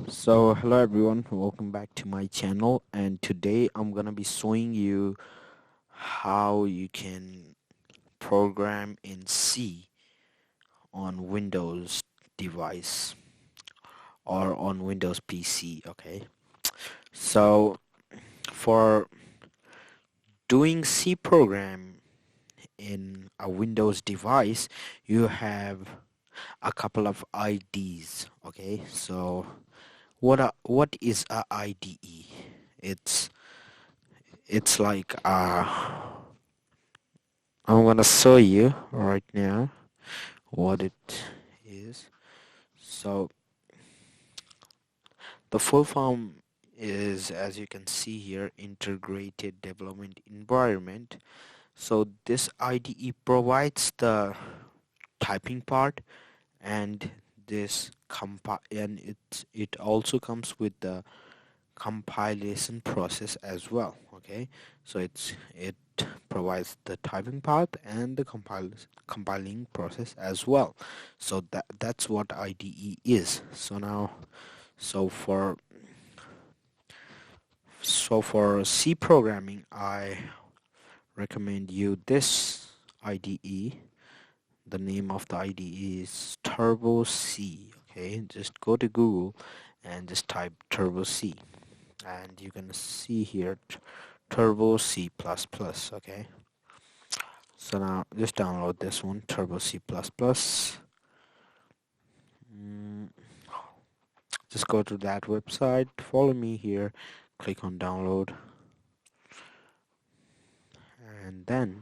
So hello everyone, welcome back to my channel, and today I'm gonna be showing you how you can program in C on Windows device or on Windows PC. Okay, so for doing C program in a Windows device, you have a couple of IDs. Okay, so what is a IDE? It's it's like I'm gonna show you right now what it is. So the full form is, as you can see here, integrated development environment. So this IDE provides the typing part, and it also comes with the compilation process as well. Okay, so it provides the typing part and the compiling process as well. So that's what IDE is. So for C programming, I recommend you this IDE. The name of the IDE is Turbo C. Okay, just go to Google and just type Turbo C, and you can see here Turbo C++. Okay, so now just download this one, Turbo C++. Mm, just go to that website, follow me here, click on download, and then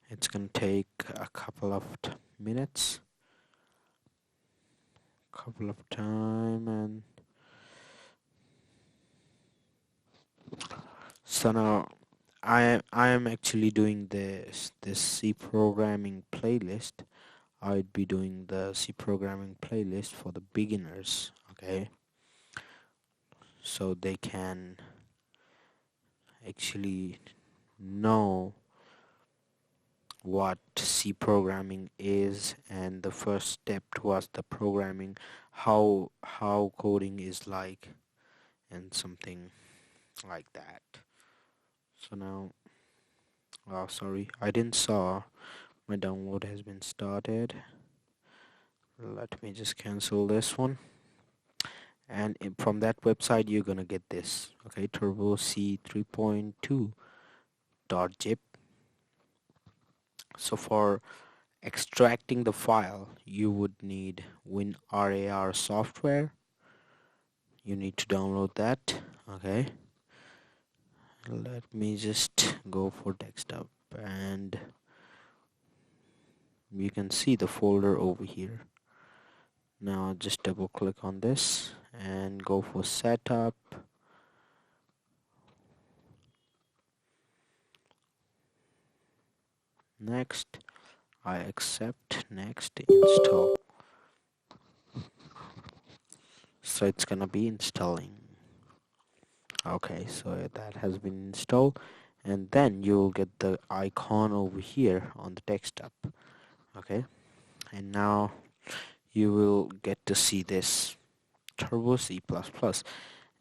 it's gonna take a couple of minutes, couple of time. And so now I am actually doing this C programming playlist. I'd be doing the C programming playlist for the beginners. Okay, so they can actually know what C programming is, and the first step was the programming, how coding is like, and something like that. So now, oh sorry, I didn't saw my download has been started. Let me just cancel this one, and from that website you're gonna get this. Okay, Turbo C 3.2 .zip. So for extracting the file, you would need WinRAR software. You need to download that. Okay, let me just go for desktop, and you can see the folder over here. Now just double click on this and go for setup. Next, I accept. Next, install. So it's gonna be installing. Okay, so that has been installed, and then you will get the icon over here on the desktop. Okay, and now you will get to see this Turbo C++,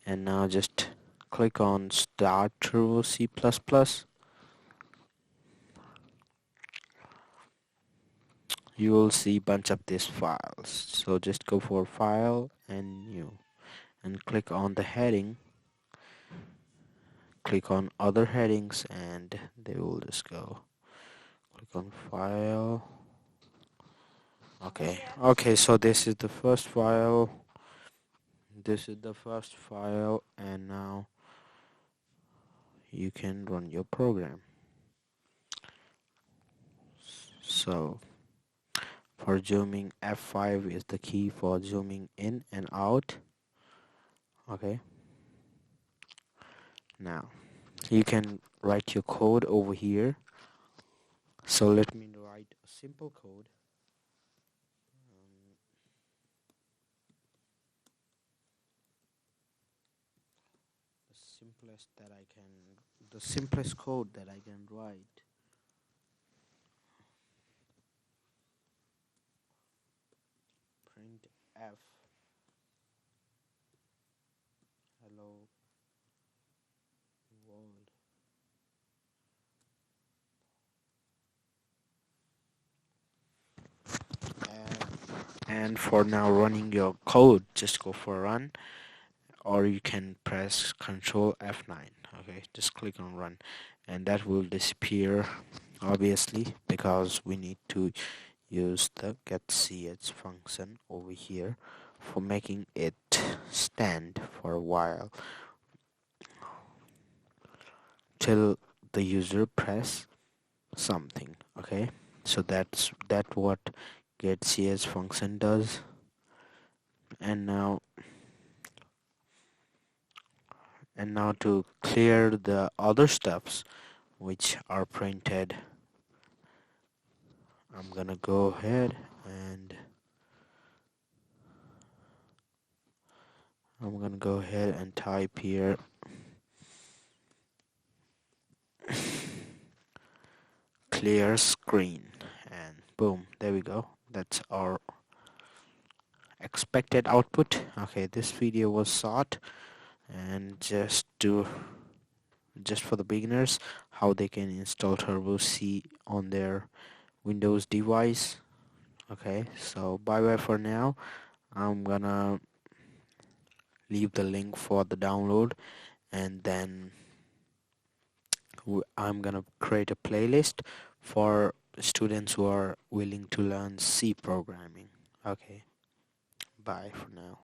and now just click on Start Turbo C++. You will see bunch of these files, so just go for File and New, and click on the heading, click on other headings, and they will just go. Click on File. Okay, so this is the first file, and now you can run your program. So for zooming, F5 is the key for zooming in and out. Okay, now you can write your code over here. So let me write a simple code. The simplest code that I can write. Print F And for now running your code, just go for run, or you can press Control F9. Okay, just click on run, and that will disappear obviously because we need to use the getCH function over here for making it stand for a while till the user press something. Okay, so that's what getCH function does. And now to clear the other stuffs which are printed, I'm gonna go ahead and type here clear screen, and boom, there we go. That's our expected output. Okay, this video was short and just for the beginners, how they can install Turbo C on their Windows device. Okay, so bye bye for now. I'm gonna leave the link for the download, and then I'm gonna create a playlist for students who are willing to learn C programming. Okay, bye for now.